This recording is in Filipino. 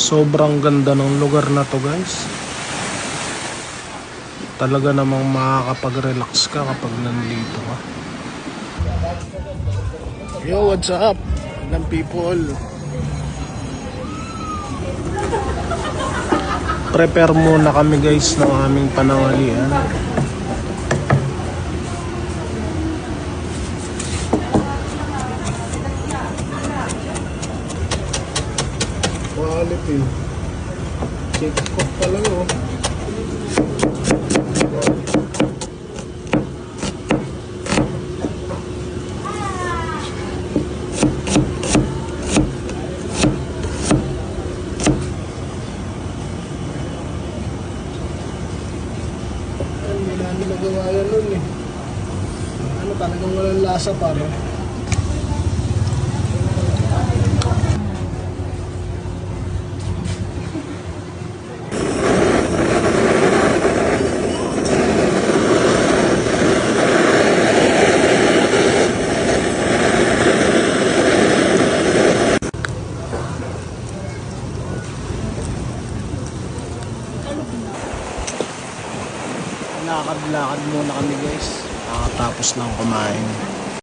Sobrang ganda ng lugar na to, guys. Talaga namang makakapag-relax ka kapag nandito ka. Yo, what's up? Ng people. Prepare muna kami, guys, ng aming pananghalian. Quality. Check cook pa lang, oh. Hindi namin nagawa yan nun eh. Ano, talagang walang lasa pare. Lakad-lakad muna kami, guys. Nakatapos lang kumain.